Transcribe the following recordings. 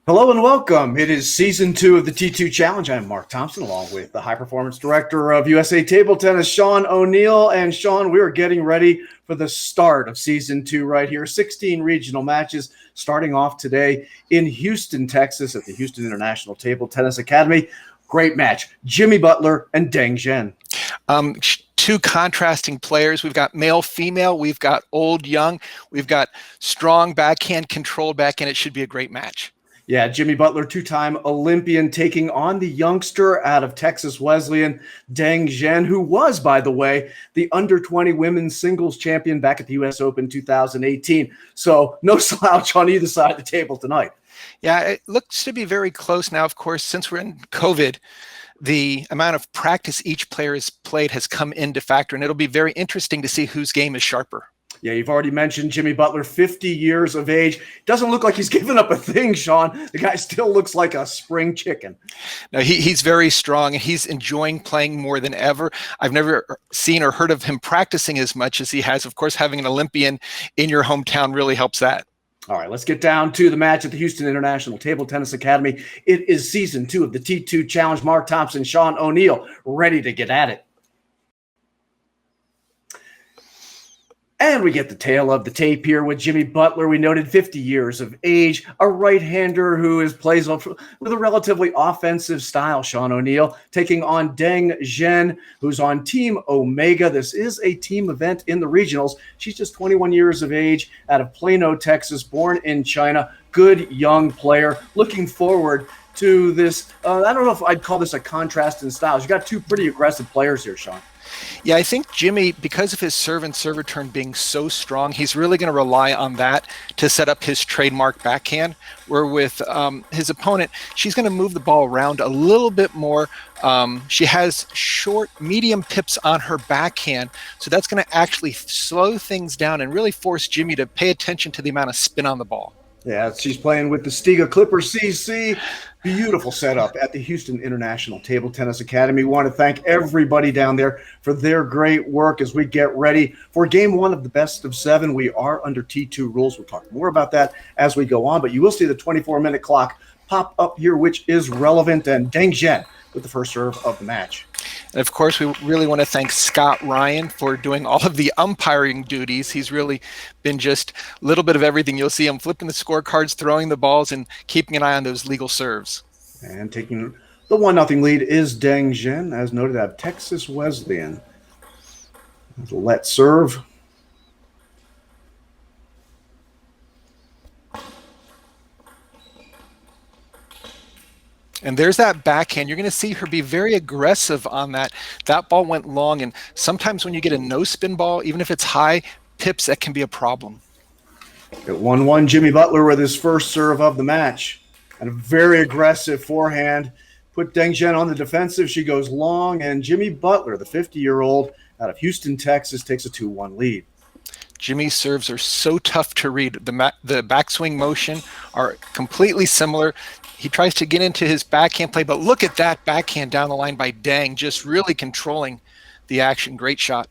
Hello and welcome. It is season 2 of the T2 Challenge. I'm Mark Thompson, along with the high performance director of USA Table Tennis, Sean O'Neill. And Sean, we are getting ready for the start of season 2 right here. 16 regional matches starting off today in Houston, Texas at the Houston International Table Tennis Academy. Great match. Jimmy Butler and Deng Zhen. Two contrasting players. We've got male, female. We've got old, young. We've got strong backhand, controlled backhand. It should be a great match. Yeah, Jimmy Butler, two-time Olympian, taking on the youngster out of Texas Wesleyan, Deng Zhen, who was, by the way, the under-20 women's singles champion back at the U.S. Open 2018. So no slouch on either side of the table tonight. Yeah, it looks to be very close now. Of course, since we're in COVID, the amount of practice each player has played has come into factor, and it'll be very interesting to see whose game is sharper. Yeah, you've already mentioned Jimmy Butler, 50 years of age. Doesn't look like he's given up a thing, Sean. The guy still looks like a spring chicken. No, he's very strong, and he's enjoying playing more than ever. I've never seen or heard of him practicing as much as he has. Of course, having an Olympian in your hometown really helps that. All right, let's get down to the match at the Houston International Table Tennis Academy. It is season 2 of the T2 Challenge. Mark Thompson, Sean O'Neill, ready to get at it. And we get the tail of the tape here with Jimmy Butler. We noted 50 years of age, a right-hander who plays with a relatively offensive style, Sean O'Neill, taking on Deng Zhen, who's on Team Omega. This is a team event in the regionals. She's just 21 years of age, out of Plano, Texas, born in China. Good young player. Looking forward to this. I don't know if I'd call this a contrast in styles. You got two pretty aggressive players here, Sean. Yeah, I think Jimmy, because of his serve and serve return being so strong, he's really going to rely on that to set up his trademark backhand, where with his opponent, she's going to move the ball around a little bit more. She has short, medium pips on her backhand, so that's going to actually slow things down and really force Jimmy to pay attention to the amount of spin on the ball. Yeah, she's playing with the Stiga Clipper CC. Beautiful setup at the Houston International Table Tennis Academy. We want to thank everybody down there for their great work as we get ready for game 1 of the best of 7. We are under T2 rules. We'll talk more about that as we go on, but you will see the 24-minute clock pop up here, which is relevant, and Deng Zhen with the first serve of the match. And of course, we really want to thank Scott Ryan for doing all of the umpiring duties. He's really been just a little bit of everything. You'll see him flipping the scorecards, throwing the balls, and keeping an eye on those legal serves. And taking the 1-0 lead is Deng Zhen, as noted, out of Texas Wesleyan. Let serve. And there's that backhand. You're going to see her be very aggressive on that. That ball went long, and sometimes when you get a no-spin ball, even if it's high pips, that can be a problem. At 1-1, Jimmy Butler with his first serve of the match. And a very aggressive forehand. Put Deng Zhen on the defensive. She goes long, and Jimmy Butler, the 50-year-old out of Houston, Texas, takes a 2-1 lead. Jimmy's serves are so tough to read. The backswing motion are completely similar. He tries to get into his backhand play, but look at that backhand down the line by Deng, just really controlling the action. Great shot.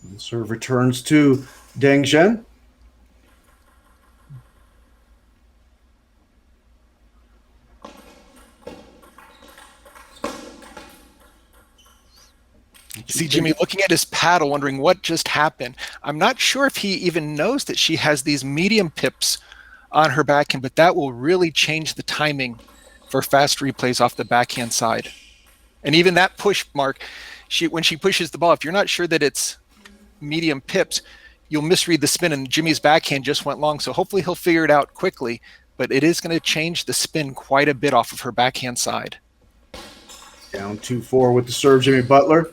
And the serve returns to Deng Zhen. You see Jimmy looking at his paddle, wondering what just happened. I'm not sure if he even knows that she has these medium pips on her backhand, but that will really change the timing for fast replays off the backhand side. And even that push, Mark, when she pushes the ball, if you're not sure that it's medium pips, you'll misread the spin, and Jimmy's backhand just went long. So hopefully he'll figure it out quickly, but it is going to change the spin quite a bit off of her backhand side. Down 2-4 with the serve, Jimmy Butler.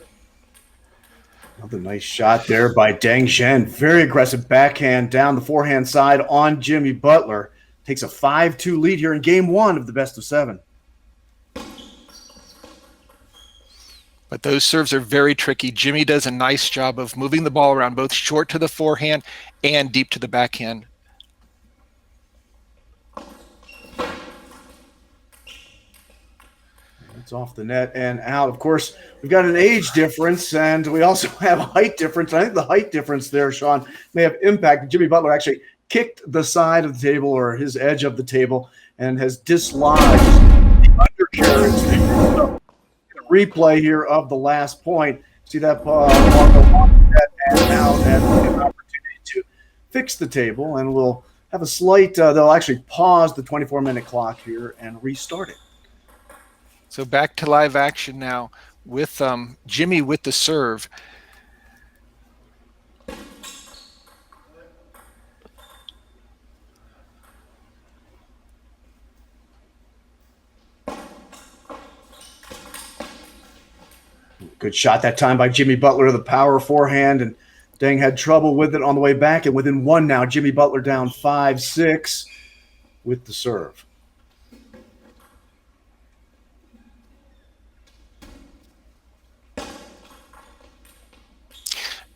Another nice shot there by Deng Zhen. Very aggressive backhand down the forehand side on Jimmy Butler. Takes a 5-2 lead here in game 1 of the best of 7. But those serves are very tricky. Jimmy does a nice job of moving the ball around, both short to the forehand and deep to the backhand. It's off the net and out. Of course, we've got an age difference, and we also have a height difference. I think the height difference there, Sean, may have impacted. Jimmy Butler actually kicked the side of the table, or his edge of the table, and has dislodged the undercarriage. Replay here of the last point. See that ball go off that and out, and an opportunity to fix the table, and we'll have a slight, they'll actually pause the 24-minute clock here and restart it. So back to live action now with Jimmy with the serve. Good shot that time by Jimmy Butler, the power forehand, and Deng had trouble with it on the way back, and within one now, Jimmy Butler down 5-6 with the serve.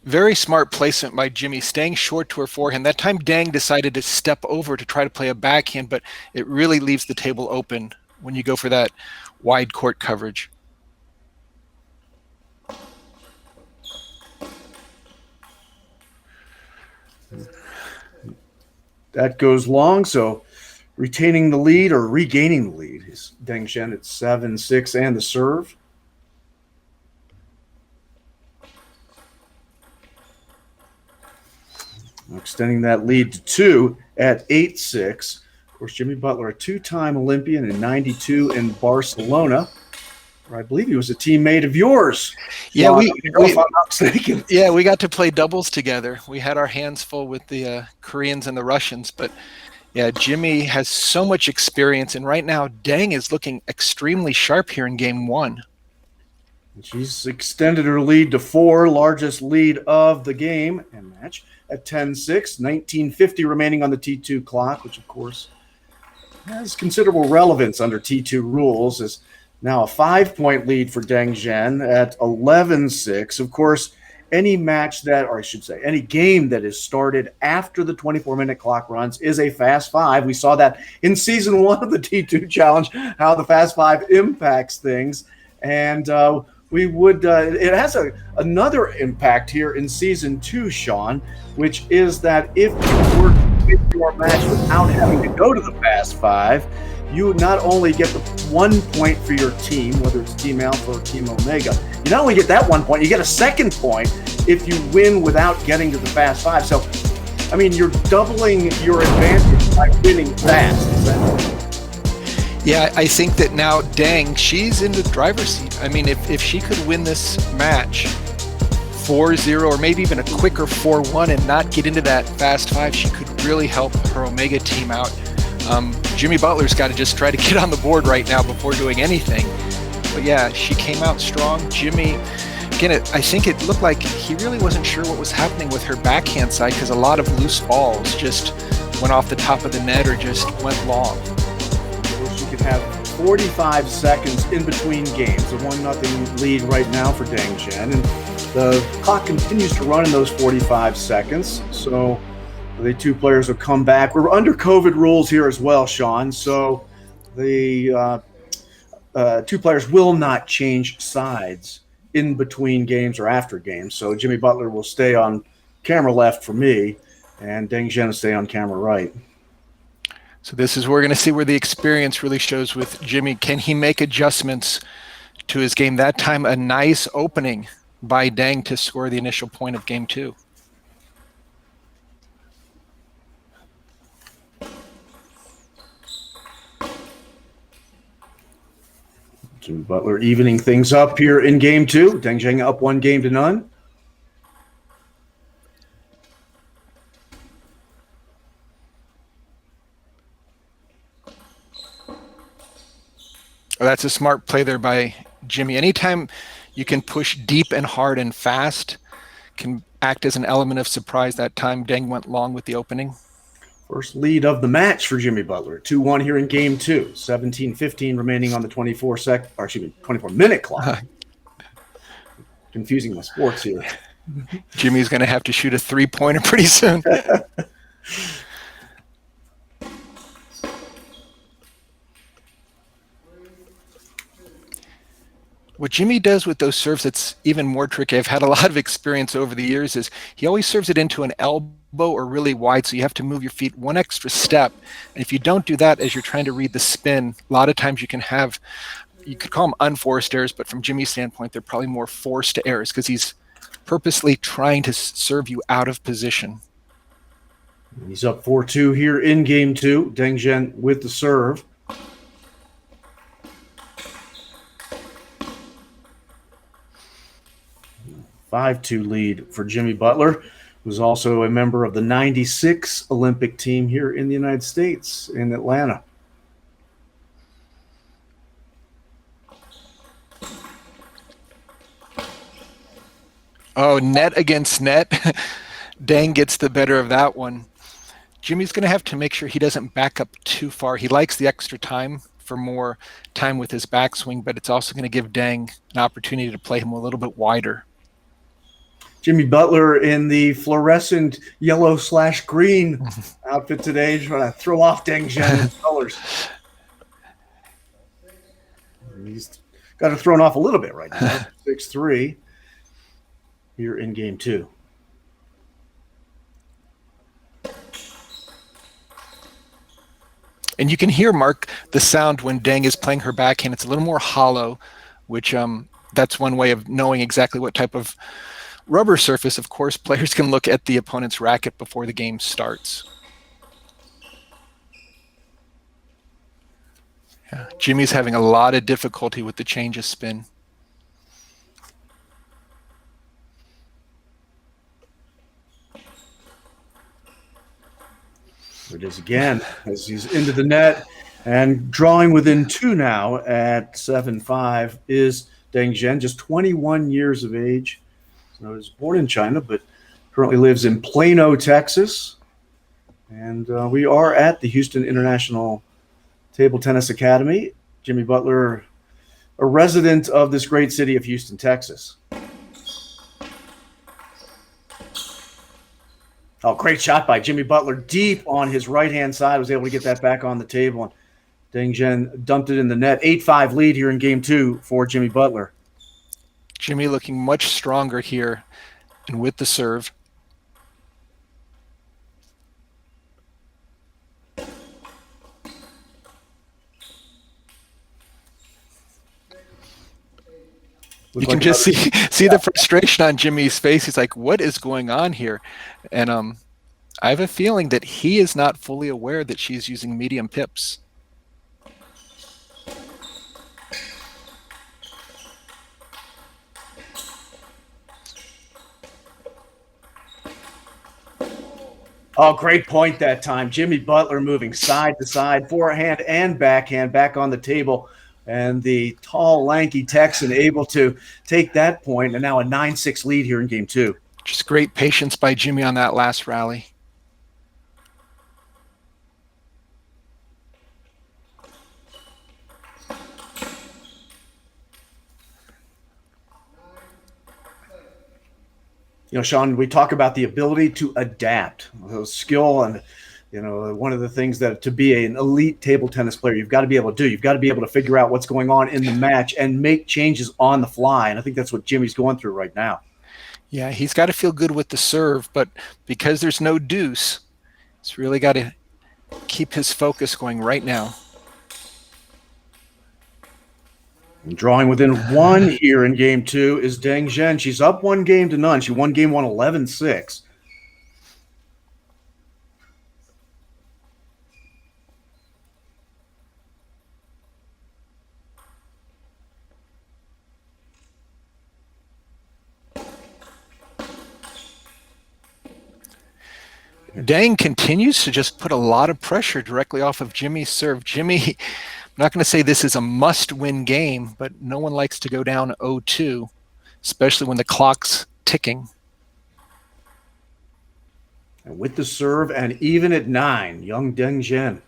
Very smart placement by Jimmy, staying short to her forehand. That time Deng decided to step over to try to play a backhand, but it really leaves the table open when you go for that wide court coverage. That goes long, so retaining the lead or regaining the lead is Deng Zhen at 7-6 and the serve. Extending that lead to 2 at 8-6. Of course, Jimmy Butler, a two-time Olympian in '92 in Barcelona, where I believe he was a teammate of yours. Yeah, if I'm not mistaken. Yeah, we got to play doubles together. We had our hands full with the Koreans and the Russians, but yeah, Jimmy has so much experience, and right now Deng is looking extremely sharp here in game 1. She's extended her lead to 4, largest lead of the game and match at 10-6, 19:50 remaining on the T2 clock, which of course has considerable relevance under T2 rules, is now a 5-point lead for Deng Zhen at 11-6. Of course, any match that, or I should say, any game that is started after the 24-minute clock runs is a fast 5. We saw that in season 1 of the T2 challenge, how the fast 5 impacts things. And we would, it has another impact here in season 2, Sean, which is that if you were to win your match without having to go to the fast 5, you not only get the 1 point for your team, whether it's Team Alpha or Team Omega, you not only get that 1 point, you get a second point if you win without getting to the fast 5. So, I mean, you're doubling your advantage by winning fast, essentially. Yeah, I think that now Deng, she's in the driver's seat. I mean, if she could win this match 4-0 or maybe even a quicker 4-1 and not get into that fast 5, she could really help her Omega team out. Jimmy Butler's got to just try to get on the board right now before doing anything. But yeah, she came out strong. Jimmy, again, I think it looked like he really wasn't sure what was happening with her backhand side because a lot of loose balls just went off the top of the net or just went long. She could have 45 seconds in between games. A 1-0 lead right now for Deng Zhen. And the clock continues to run in those 45 seconds. So the two players will come back. We're under COVID rules here as well, Sean. So the two players will not change sides in between games or after games. So Jimmy Butler will stay on camera left for me, and Deng Zhen will stay on camera right. So this is where we're going to see where the experience really shows with Jimmy. Can he make adjustments to his game? That time, a nice opening by Deng to score the initial point of game 2. Jimmy Butler evening things up here in game 2. Deng Zhen up 1-0. That's a smart play there by Jimmy. Anytime you can push deep and hard and fast can act as an element of surprise. That time Deng went long with the opening. First lead of the match for Jimmy Butler. 2-1 here in game 2. 17:15 remaining on the 24-minute clock. Confusing my sports here. Jimmy's going to have to shoot a 3-pointer pretty soon. What Jimmy does with those serves that's even more tricky, I've had a lot of experience over the years, is he always serves it into an elbow or really wide, so you have to move your feet one extra step. And if you don't do that as you're trying to read the spin, a lot of times you could call them unforced errors, but from Jimmy's standpoint, they're probably more forced errors because he's purposely trying to serve you out of position. He's up 4-2 here in game 2. Deng Zhen with the serve. A 5-2 lead for Jimmy Butler, who's also a member of the '96 Olympic team here in the United States in Atlanta. Oh, net against net. Deng gets the better of that one. Jimmy's going to have to make sure he doesn't back up too far. He likes the extra time for more time with his backswing, but it's also going to give Deng an opportunity to play him a little bit wider. Jimmy Butler in the fluorescent yellow/green outfit today, trying to throw off Deng Zhen's colors. He's got it thrown off a little bit right now. 6-3 here in game 2. And you can hear, Mark, the sound when Deng is playing her backhand. It's a little more hollow, which that's one way of knowing exactly what type of rubber surface. Of course, players can look at the opponent's racket before the game starts. Yeah, Jimmy's having a lot of difficulty with the change of spin. It is again as he's into the net and drawing within 2 now at 7-5 is Deng Zhen, just 21 years of age. So he was born in China, but currently lives in Plano, Texas. And we are at the Houston International Table Tennis Academy. Jimmy Butler, a resident of this great city of Houston, Texas. Oh, great shot by Jimmy Butler deep on his right-hand side. Was able to get that back on the table. And Deng Zhen dumped it in the net. 8-5 lead here in game 2 for Jimmy Butler. Jimmy looking much stronger here and with the serve. You can just see the frustration on Jimmy's face. He's like, what is going on here? And I have a feeling that he is not fully aware that she's using medium pips. Oh, great point that time. Jimmy Butler moving side to side, forehand and backhand back on the table. And the tall, lanky Texan able to take that point, and now a 9-6 lead here in game 2. Just great patience by Jimmy on that last rally. You know, Sean, we talk about the ability to adapt, skill, and one of the things that to be an elite table tennis player, you've got to be able to do. You've got to be able to figure out what's going on in the match and make changes on the fly. And I think that's what Jimmy's going through right now. Yeah, he's got to feel good with the serve, but because there's no deuce, he's really got to keep his focus going right now. And drawing within 1 here in game 2 is Deng Zhen. She's up 1-0. She won game 1 11-6. Deng continues to just put a lot of pressure directly off of Jimmy's serve. Jimmy, I'm not going to say this is a must-win game, but no one likes to go down 0-2, especially when the clock's ticking. And with the serve and even at 9, young Deng Zhen.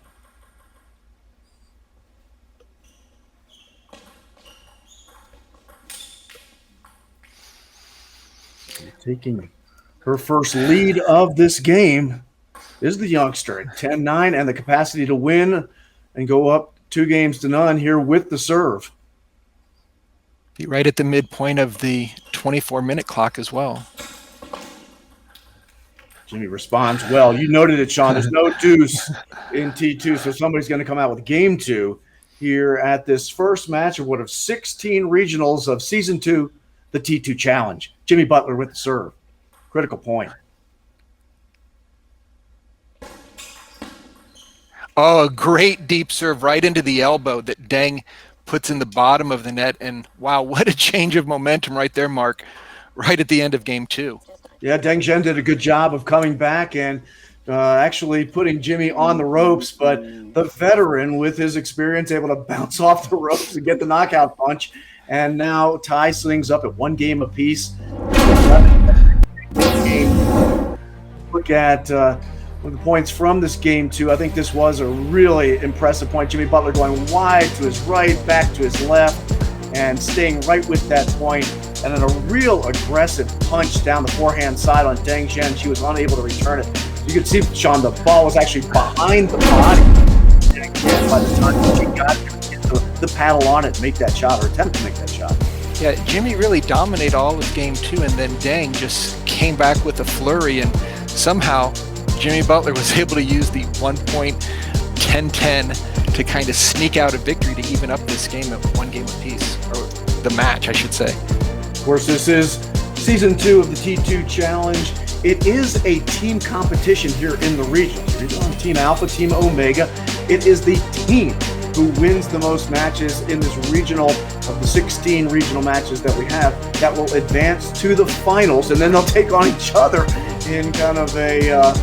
Taking her first lead of this game is the youngster at 10-9 and the capacity to win and go up 2-0 here with the serve. Be right at the midpoint of the 24-minute clock as well. Jimmy responds well. You noted it, Sean. There's no deuce in T2, so somebody's going to come out with game 2 here at this first match of one of 16 regionals of Season 2, the T2 Challenge. Jimmy Butler with the serve. Critical point. Oh, a great deep serve right into the elbow that Deng puts in the bottom of the net. And wow, what a change of momentum right there, Mark, right at the end of game 2. Yeah, Deng Zhen did a good job of coming back and actually putting Jimmy on the ropes, but the veteran with his experience able to bounce off the ropes and get the knockout punch, and now tie things up at 1 game apiece. Look at the points from this game 2. I think this was a really impressive point. Jimmy Butler going wide to his right, back to his left, and staying right with that point. And then a real aggressive punch down the forehand side on Deng Zhen. She was unable to return it. You could see, Sean, the ball was actually behind the body. And again, by the time she got the paddle on it, make that shot, or attempt to make that shot. Yeah, Jimmy really dominated all of game 2, and then Deng just came back with a flurry, and somehow Jimmy Butler was able to use the 1.10-10 to kind of sneak out a victory to even up this game at 1 game apiece, or the match, I should say. Of course, this is Season 2 of the T2 Challenge. It is a team competition here in the regionals. You're on Team Alpha, Team Omega. It is the team who wins the most matches in this regional of the 16 regional matches that we have that will advance to the finals, and then they'll take on each other in kind of a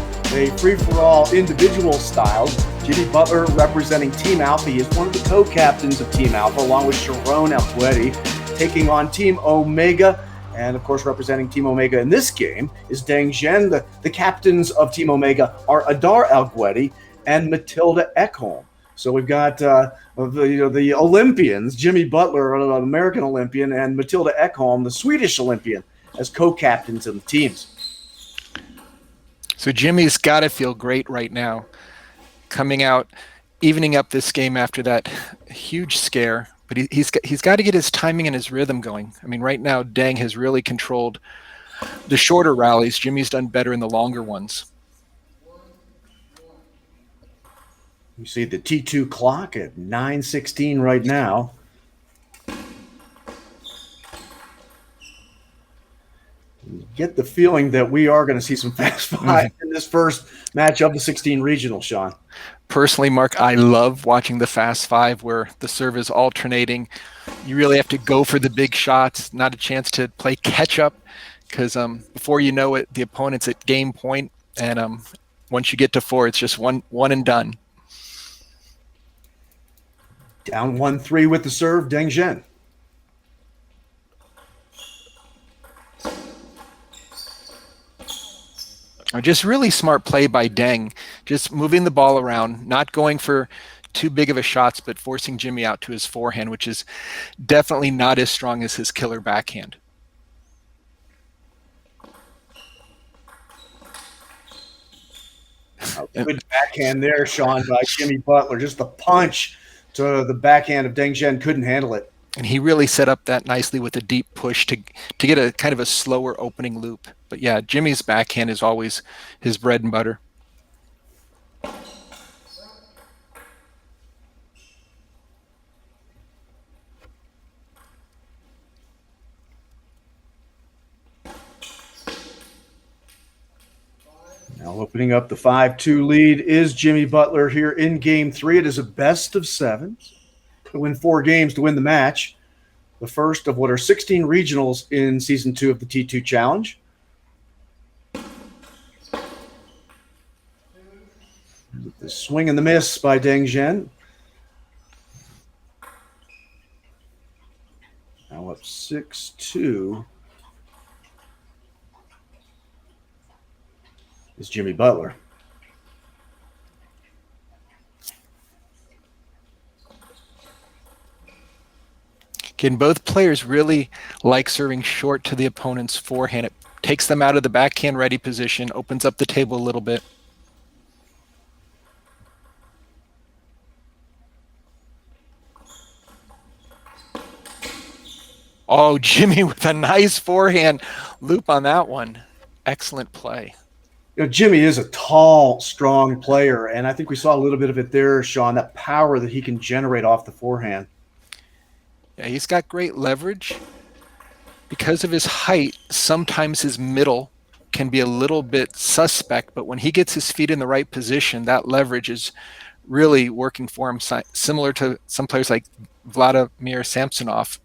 free-for-all individual style. Jimmy Butler representing Team Alpha. He is one of the co-captains of Team Alpha, along with Sharon Alquetti, taking on Team Omega. And, of course, representing Team Omega in this game is Deng Zhen. The captains of Team Omega are Adar Alquetti and Matilda Ekholm. So we've got the Olympians, Jimmy Butler, an American Olympian, and Matilda Ekholm, the Swedish Olympian, as co-captains of the teams. So Jimmy's got to feel great right now, coming out, evening up this game after that huge scare. But he's got to get his timing and his rhythm going. I mean, right now, Deng has really controlled the shorter rallies. Jimmy's done better in the longer ones. You see the T2 clock at 9:16 right now. You get the feeling that we are going to see some fast five in this first match of the 16 regional, Sean. Personally, Mark, I love watching the fast five where the serve is alternating. You really have to go for the big shots, not a chance to play catch up, because before you know it, the opponent's at game point, and once you get to 4, it's just one and done. Down 1-3 with the serve, Deng Zhen. Just really smart play by Deng, just moving the ball around, not going for too big of a shots, but forcing Jimmy out to his forehand, which is definitely not as strong as his killer backhand. Good backhand there, Sean, by Jimmy Butler. Just the punch to the backhand of Deng Zhen, couldn't handle it. And he really set up that nicely with a deep push to get a kind of a slower opening loop. But yeah, Jimmy's backhand is always his bread and butter. Now opening up the 5-2 lead is Jimmy Butler here in game 3. It is a best of 7. To win 4 games to win the match. The first of what are 16 regionals in Season 2 of the T2 Challenge. The swing and the miss by Deng Zhen. Now up 6-2 is Jimmy Butler. Again, both players really like serving short to the opponent's forehand. It takes them out of the backhand ready position, opens up the table a little bit. Oh, Jimmy with a nice forehand loop on that one. Excellent play. Jimmy is a tall, strong player, and I think we saw a little bit of it there, Sean, that power that he can generate off the forehand. Yeah, he's got great leverage. Because of his height, sometimes his middle can be a little bit suspect, but when he gets his feet in the right position, that leverage is really working for him, similar to some players like Vladimir Samsonov.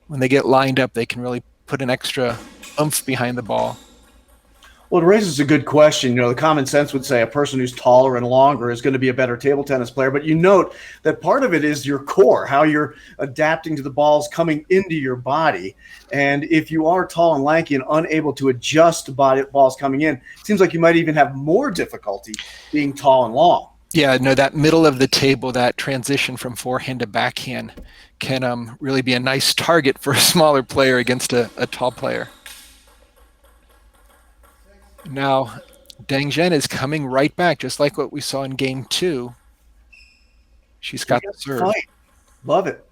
When they get lined up, they can really put an extra oomph behind the ball. Well, it raises a good question. The common sense would say a person who's taller and longer is going to be a better table tennis player. But you note that part of it is your core, how you're adapting to the balls coming into your body. And if you are tall and lanky and unable to adjust to balls coming in, it seems like you might even have more difficulty being tall and long. Yeah, no, that middle of the table, that transition from forehand to backhand can really be a nice target for a smaller player against a tall player. Now, Deng Zhen is coming right back, just like what we saw in game 2. She's got the serve. Fight. Love it.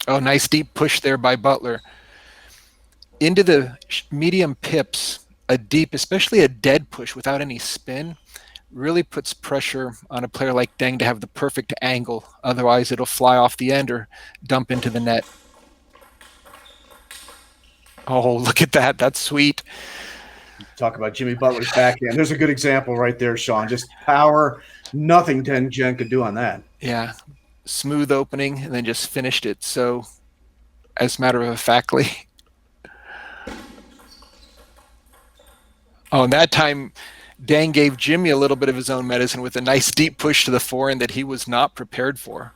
Oh, nice deep push there by Butler. Into the medium pips, a deep, especially a dead push without any spin, really puts pressure on a player like Deng to have the perfect angle. Otherwise, it'll fly off the end or dump into the net. Oh, look at that. That's sweet. Talk about Jimmy Butler's backhand. There's a good example right there, Sean. Just power. Nothing Deng Zhen could do on that. Yeah. Smooth opening and then just finished it so as matter of factly. Oh, and that time Deng gave Jimmy a little bit of his own medicine with a nice deep push to the forehand that he was not prepared for.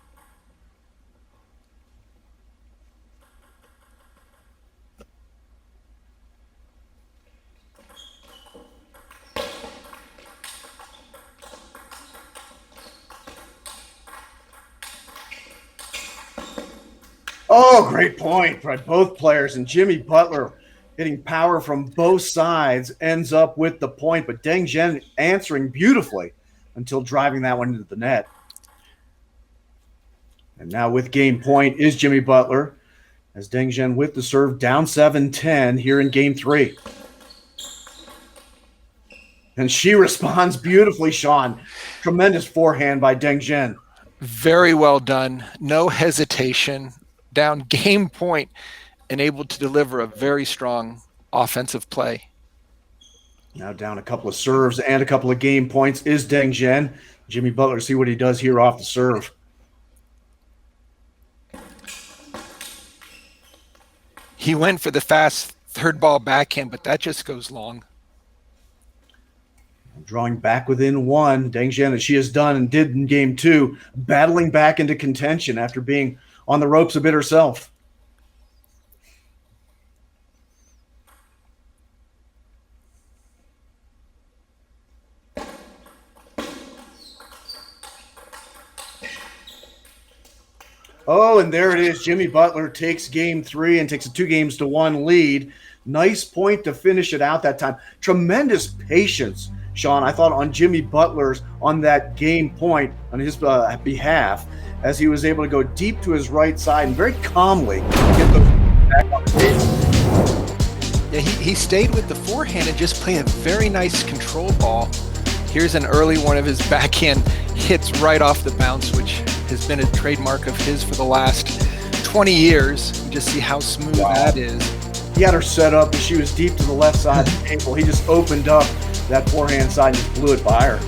Oh, great point by both players. And Jimmy Butler hitting power from both sides ends up with the point. But Deng Zhen answering beautifully until driving that one into the net. And now with game point is Jimmy Butler as Deng Zhen with the serve down 7-10 here in game 3. And she responds beautifully, Sean. Tremendous forehand by Deng Zhen. Very well done. No hesitation. Down game point and able to deliver a very strong offensive play. Now down a couple of serves and a couple of game points is Deng Zhen. Jimmy Butler, see what he does here off the serve. He went for the fast third ball backhand, but that just goes long. Drawing back within 1. Deng Zhen, as she has done and did in game 2, battling back into contention after being on the ropes a bit herself. Oh, and there it is. Jimmy Butler takes game 3 and takes a 2-1 lead. Nice point to finish it out that time. Tremendous patience, Sean, I thought, on Jimmy Butler's on that game point on his behalf, as he was able to go deep to his right side and very calmly get those back on the table. Yeah, he stayed with the forehand and just played a very nice control ball. Here's an early one of his backhand hits right off the bounce, which has been a trademark of his for the last 20 years. You just see how smooth that is. He had her set up, and she was deep to the left side of the table. He just opened up that forehand side and just blew it by her.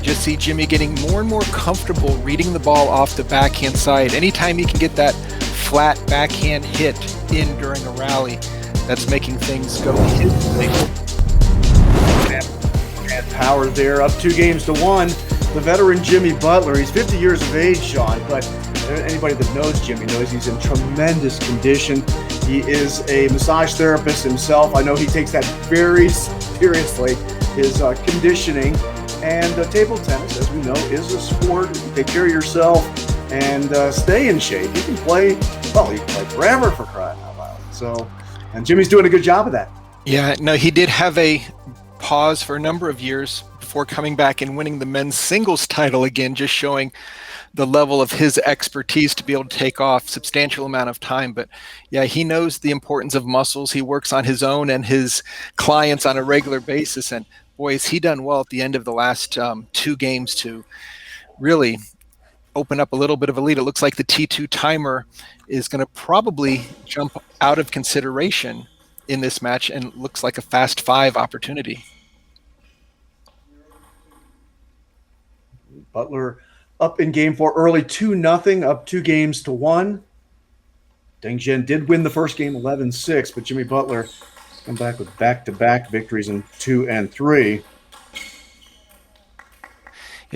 Just see Jimmy getting more and more comfortable reading the ball off the backhand side. Anytime he can get that flat backhand hit in during a rally, that's making things go his way. And power there, up 2-1. The veteran Jimmy Butler, he's 50 years of age, Sean, but anybody that knows Jimmy knows he's in tremendous condition. He is a massage therapist himself. I know he takes that very seriously, his conditioning. And table tennis, as we know, is a sport. You take care of yourself and stay in shape. You can play, well, you can play forever, for crying out loud. So, and Jimmy's doing a good job of that. Yeah, no, he did have a pause for a number of years before coming back and winning the men's singles title again, just showing the level of his expertise to be able to take off substantial amount of time. But yeah, he knows the importance of muscles. He works on his own and his clients on a regular basis. And boy, has he done well at the end of the last 2 games to really open up a little bit of a lead. It looks like the T2 timer is going to probably jump out of consideration in this match and looks like a fast 5 opportunity. Butler up in game 4 early 2-0, up 2 games to 1. Deng Zhen did win the first game 11-6, but Jimmy Butler come back with back-to-back victories in 2 and 3.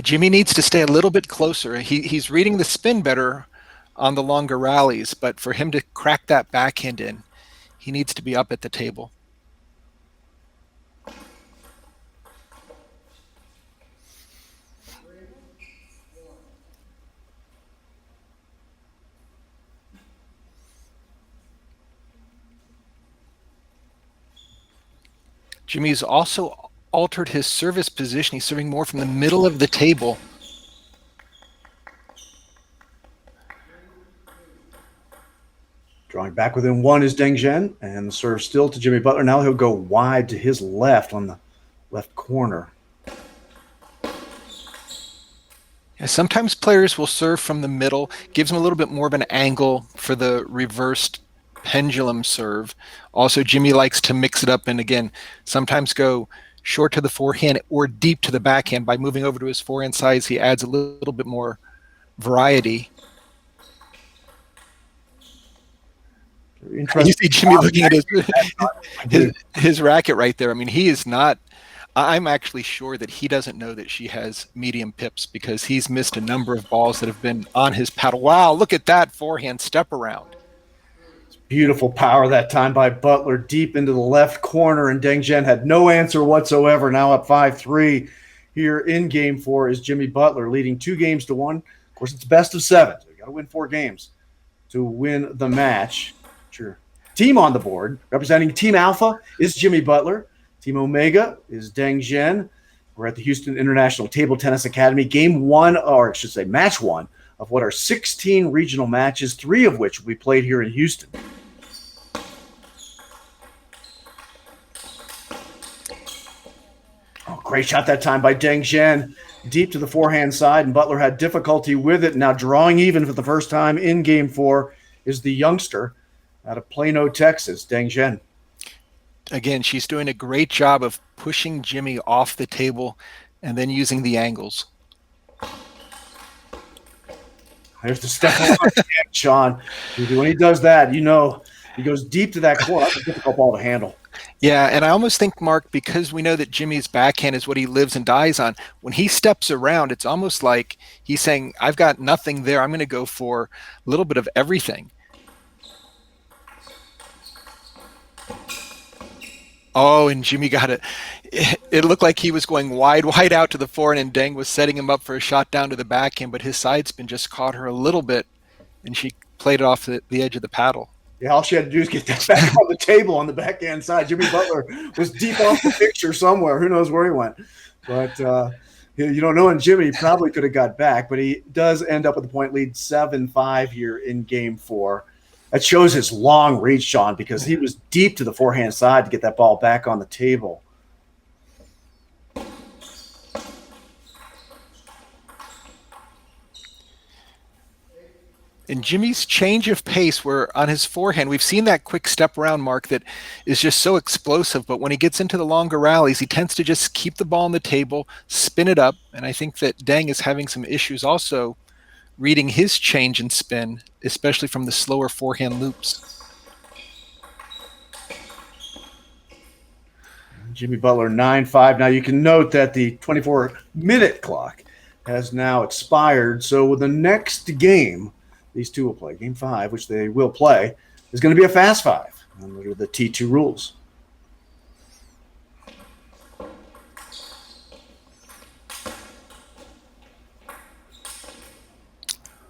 Jimmy needs to stay a little bit closer. He's reading the spin better on the longer rallies, but for him to crack that backhand in, he needs to be up at the table. Jimmy's also altered his service position. He's serving more from the middle of the table. Drawing back within 1 is Deng Zhen, and the serve still to Jimmy Butler. Now he'll go wide to his left on the left corner. Yeah, sometimes players will serve from the middle, gives them a little bit more of an angle for the reversed pendulum serve. Also, Jimmy likes to mix it up and, again, sometimes go short to the forehand or deep to the backhand. By moving over to his forehand sides, he adds a little bit more variety. You see Jimmy looking at his racket right there. I mean, he is not – I'm actually sure that he doesn't know that she has medium pips because he's missed a number of balls that have been on his paddle. Wow, look at that forehand step around. Beautiful power that time by Butler deep into the left corner, and Deng Zhen had no answer whatsoever. Now up 5-3 here in game 4 is Jimmy Butler leading 2 games to 1. Of course, it's best of 7. So you got to win 4 games to win the match. Sure. Team on the board representing Team Alpha is Jimmy Butler. Team Omega is Deng Zhen. We're at the Houston International Table Tennis Academy. Game 1, or I should say match 1, of what are 16 regional matches, 3 of which we played here in Houston. Oh, great shot that time by Deng Zhen. Deep to the forehand side, and Butler had difficulty with it. Now drawing even for the first time in game 4 is the youngster out of Plano, Texas, Deng Zhen. Again, she's doing a great job of pushing Jimmy off the table and then using the angles. There's the step on Sean. When he does that, you know, he goes deep to that corner. That's a difficult ball to handle. Yeah, and I almost think, Mark, because we know that Jimmy's backhand is what he lives and dies on, when he steps around, it's almost like he's saying, I've got nothing there. I'm going to go for a little bit of everything. Oh, and Jimmy got it. It looked like he was going wide out to the forehand, and Deng was setting him up for a shot down to the backhand, but his side spin just caught her a little bit, and she played it off the edge of the paddle. Yeah, all she had to do is get that back on the table on the backhand side. Jimmy Butler was deep off the picture somewhere. Who knows where he went? But you don't know, and Jimmy probably could have got back, but he does end up with a point lead 7-5 here in game 4. That shows his long reach, Sean, because he was deep to the forehand side to get that ball back on the table. And Jimmy's change of pace, where on his forehand, we've seen that quick step around, Mark, that is just so explosive. But when he gets into the longer rallies, he tends to just keep the ball on the table, spin it up. And I think that Deng is having some issues also reading his change in spin, especially from the slower forehand loops. Jimmy Butler 9-5. Now you can note that the 24-minute clock has now expired. So with the next game, these two will play. Game 5, which they will play, is going to be a fast 5 under the T2 rules.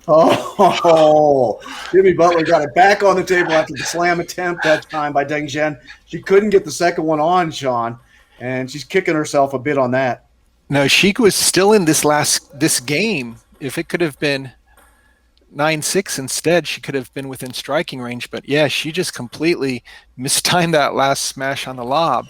Oh, Jimmy Butler got it back on the table after the slam attempt that time by Deng Zhen. She couldn't get the second one on, Sean. and she's kicking herself a bit on that. No, she was still in this game. If it could have been 9-6 instead, she could have been within striking range. But yeah, she just completely mistimed that last smash on the lob.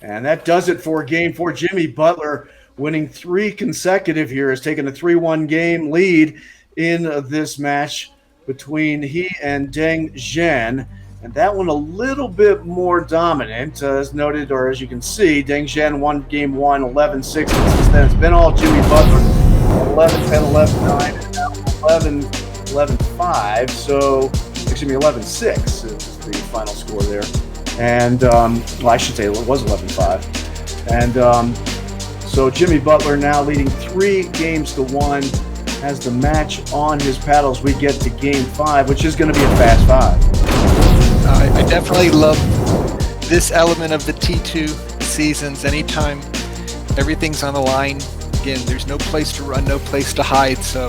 And that does it for game 4. Jimmy Butler winning 3 consecutive here, has taken a 3-1 game lead in this match between he and Deng Zhen. And that one a little bit more dominant, as noted, or as you can see, Deng Zhen won game 1, 11-6. And since then, it's been all Jimmy Butler, 11-10, 11-9, and now 11-5. So, excuse me, 11-6 is the final score there. And, well, I should say it was 11-5. And so Jimmy Butler now leading 3-1, has the match on his paddles. We get to game 5, which is going to be a fast 5. I definitely love this element of the T2 seasons. Anytime everything's on the line, again, there's no place to run, no place to hide. So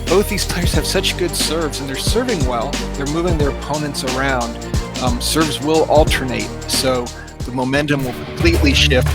both these players have such good serves, and they're serving well. They're moving their opponents around. Serves will alternate, so the momentum will completely shift.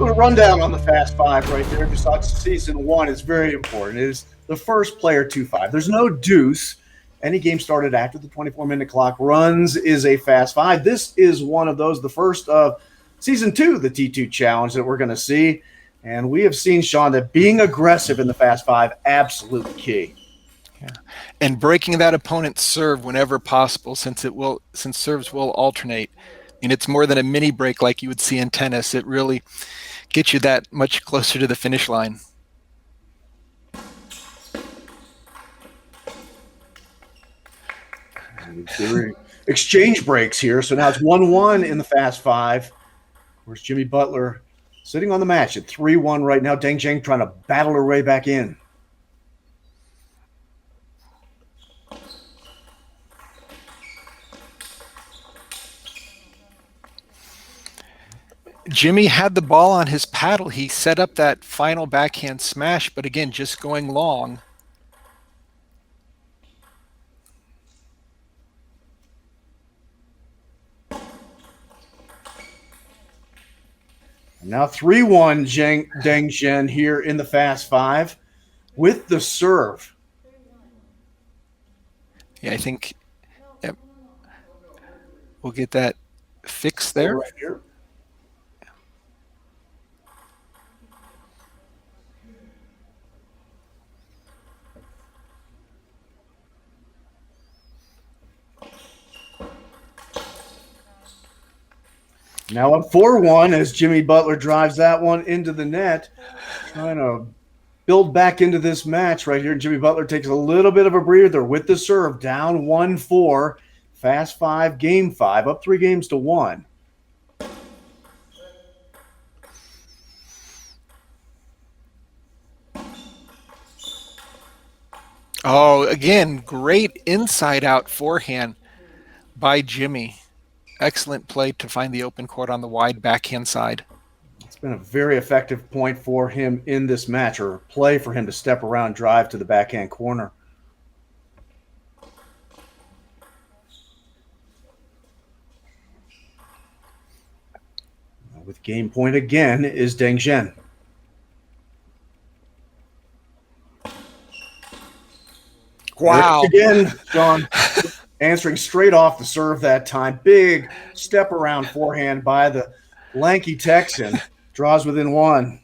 A rundown on the Fast 5 right there. Just thought season 1 is very important. It is the first player to 5. There's no deuce. Any game started after the 24-minute clock runs is a Fast 5. This is one of those, the first of season 2, the T2 challenge that we're going to see. And we have seen, Sean, that being aggressive in the Fast 5, absolutely key. Yeah. And breaking that opponent's serve whenever possible, since serves will alternate. And it's more than a mini break like you would see in tennis. It really gets you that much closer to the finish line. Exchange breaks here. So now it's 1-1 in the Fast 5. Of course, Jimmy Butler sitting on the match at 3-1 right now. Deng Zhen trying to battle her way back in. Jimmy had the ball on his paddle. He set up that final backhand smash, but again, just going long. Now 3-1 Deng Zhen here in the Fast 5 with the serve. Yeah, I think we'll get that fixed there. Right here. Now up 4-1 as Jimmy Butler drives that one into the net, trying to build back into this match right here. Jimmy Butler takes a little bit of a breather with the serve, down 1-4, Fast 5, game 5, up 3-1. Oh, again, great inside-out forehand by Jimmy. Excellent play to find the open court on the wide backhand side. It's been a very effective point for him in this match, or play for him to step around, drive to the backhand corner. With game point again is Deng Zhen. Wow. Again, John. Answering straight off the serve that time. Big step around forehand by the lanky Texan. Draws within 1.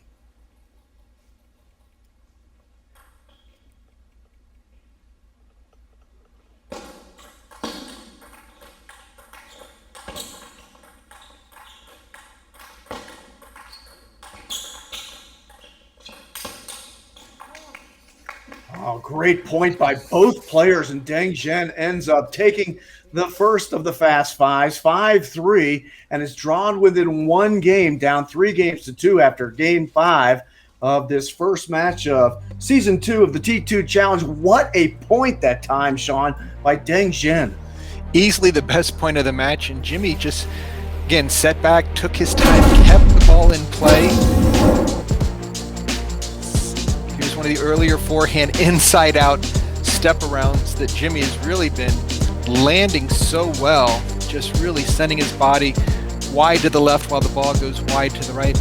Oh, great point by both players, and Deng Zhen ends up taking the first of the Fast 5s, 5-3, and is drawn within 1 game, down 3-2 after game 5 of this first match of season 2 of the T2 Challenge. What a point that time, Sean, by Deng Zhen. Easily the best point of the match, and Jimmy just, again, set back, took his time, kept the ball in play. Here's one of the earlier forehand inside-out step-arounds that Jimmy has really been landing so well, just really sending his body wide to the left while the ball goes wide to the right.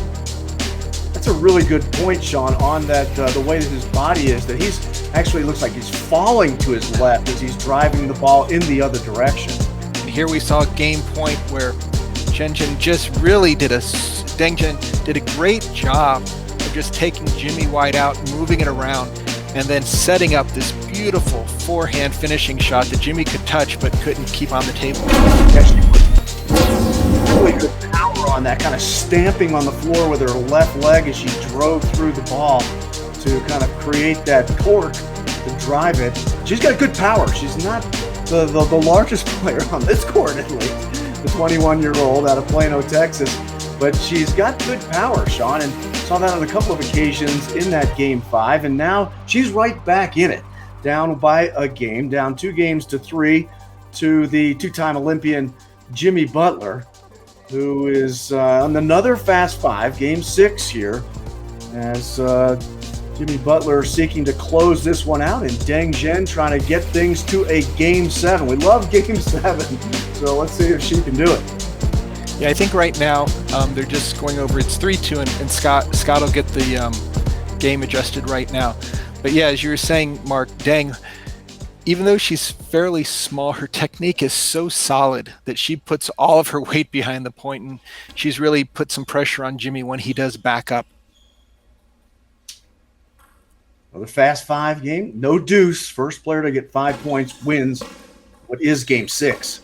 That's a really good point, Sean, on that the way that his body is, that he's actually looks like he's falling to his left as he's driving the ball in the other direction. And here we saw a game point where Deng Zhen just really did a great job of just taking Jimmy wide out, moving it around, and then setting up this beautiful forehand finishing shot that Jimmy could touch but couldn't keep on the table. Really good power on that, kind of stamping on the floor with her left leg as she drove through the ball to kind of create that torque to drive it. She's got good power. She's not the largest player on this court, at least, the 21-year-old out of Plano, Texas. But she's got good power, Sean, and saw that on a couple of occasions in that Game 5, and now she's right back in it, down by a game, down 2-3 to the two-time Olympian Jimmy Butler, who is on another Fast 5, Game 6 here, as Jimmy Butler seeking to close this one out, and Deng Zhen trying to get things to a Game 7. We love Game 7, so let's see if she can do it. Yeah, I think right now they're just going over. It's 3-2, and Scott will get the game adjusted right now. But yeah, as you were saying, Mark, Deng, even though she's fairly small, her technique is so solid that she puts all of her weight behind the point, and she's really put some pressure on Jimmy when he does back up. Another Fast 5 game, no deuce. First player to get 5 points wins what is Game 6.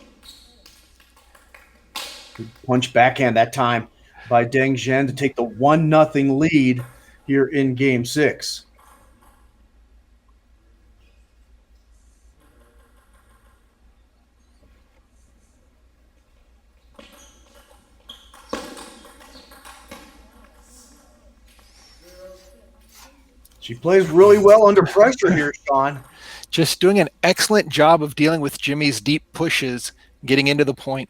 Good punch backhand that time by Deng Zhen to take the 1-0 lead here in Game 6. She plays really well under pressure here, Sean. Just doing an excellent job of dealing with Jimmy's deep pushes, getting into the point.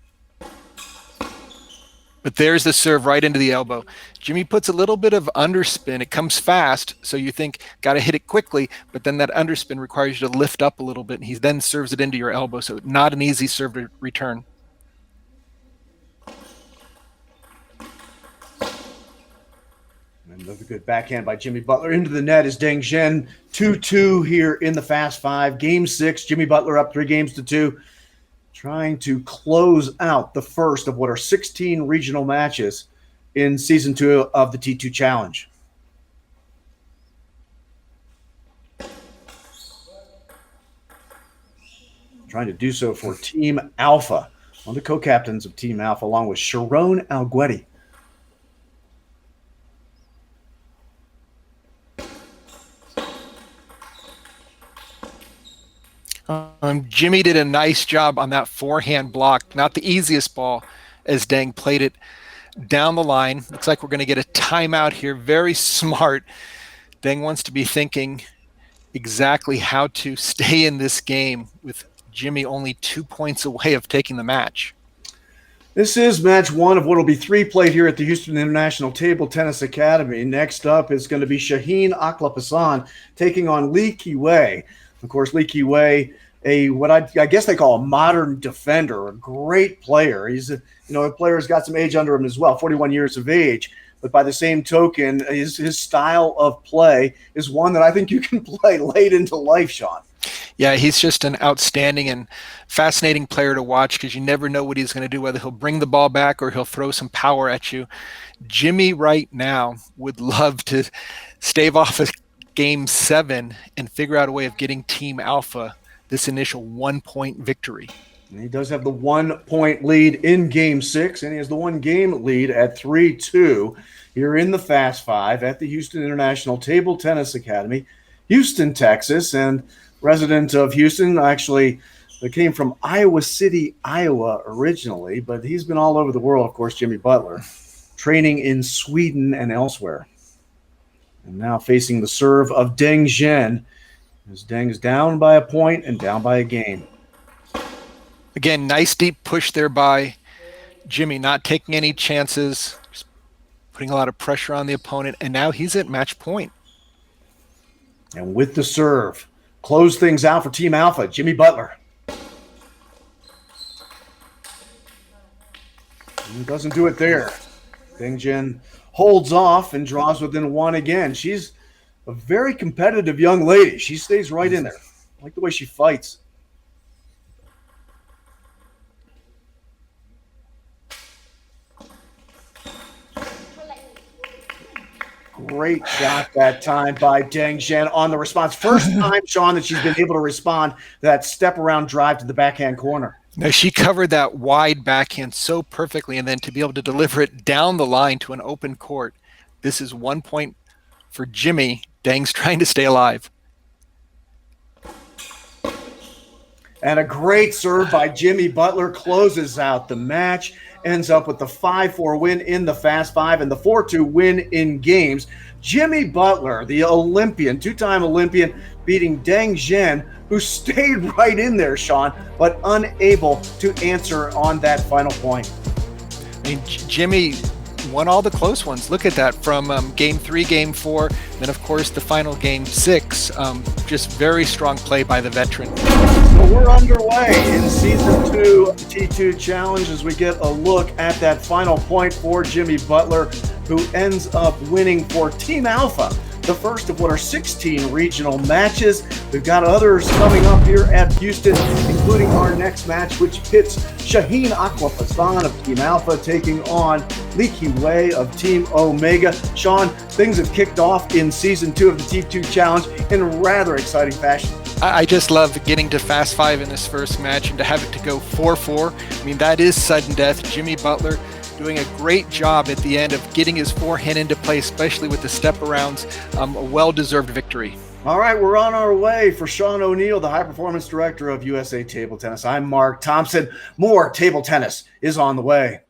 But there's the serve right into the elbow. Jimmy puts a little bit of underspin. It comes fast, so you think, got to hit it quickly, but then that underspin requires you to lift up a little bit, and he then serves it into your elbow, so not an easy serve to return. Another good backhand by Jimmy Butler. Into the net is Deng Zhen. 2-2 here in the Fast 5. Game 6, Jimmy Butler up 3-2. Trying to close out the first of what are 16 regional matches in Season 2 of the T2 Challenge. Trying to do so for Team Alpha. One of the co-captains of Team Alpha, along with Sharon Alguetti. Jimmy did a nice job on that forehand block. Not the easiest ball as Deng played it down the line. Looks like we're going to get a timeout here. Very smart. Deng wants to be thinking exactly how to stay in this game with Jimmy only 2 points away of taking the match. This is match 1 of what will be 3 played here at the Houston International Table Tennis Academy. Next up is going to be Shaheen Aklapasan taking on Lee Ki-wei. Of course, Lee Ki-wei, what I guess they call a modern defender, a great player. He's a player who's got some age under him as well, 41 years of age. But by the same token, his style of play is one that I think you can play late into life, Sean. Yeah, he's just an outstanding and fascinating player to watch because you never know what he's going to do, whether he'll bring the ball back or he'll throw some power at you. Jimmy right now would love to stave off a Game 7 and figure out a way of getting Team Alpha this initial 1-point victory. And he does have the 1-point lead in Game 6, and he has the 1-game lead at 3-2 here in the Fast 5 at the Houston International Table Tennis Academy, Houston, Texas, and resident of Houston. Actually, they came from Iowa City, Iowa originally, but he's been all over the world, of course, Jimmy Butler, training in Sweden and elsewhere. And now facing the serve of Deng Zhen, as Deng's down by a point and down by a game. Again, nice deep push there by Jimmy, not taking any chances, just putting a lot of pressure on the opponent, and now he's at match point. And with the serve, close things out for Team Alpha, Jimmy Butler. And doesn't do it there. Deng Zhen holds off and draws within one again. She's a very competitive young lady. She stays right in there. I like the way she fights. Great shot that time by Deng Zhen on the response. First time, Sean, that she's been able to respond to that step-around drive to the backhand corner. Now, she covered that wide backhand so perfectly, and then to be able to deliver it down the line to an open court. This is 1 point for Jimmy. Deng's trying to stay alive. And a great serve by Jimmy Butler closes out the match. Ends up with the 5-4 win in the Fast Five and the 4-2 win in games. Jimmy Butler, the Olympian, two-time Olympian, beating Deng Zhen, who stayed right in there, Sean, but unable to answer on that final point. I mean, Jimmy won all the close ones. Look at that, from game 3, game 4, then of course the final game 6. Just very strong play by the veteran. So we're underway in season 2 of the T2 Challenge as we get a look at that final point for Jimmy Butler, who ends up winning for Team Alpha, the first of what are 16 regional matches. We've got others coming up here at Houston, including our next match, which pits Shaheen Aquafasan of Team Alpha taking on Li Wei of Team Omega. Sean, things have kicked off in season 2 of the T2 Challenge in rather exciting fashion. I just love getting to Fast 5 in this first match and to have it to go 4-4. I mean, that is sudden death. Jimmy Butler doing a great job at the end of getting his forehand into play, especially with the step arounds. A well-deserved victory. All right, we're on our way. For Sean O'Neill, the high performance director of USA Table Tennis, I'm Mark Thompson. More table tennis is on the way.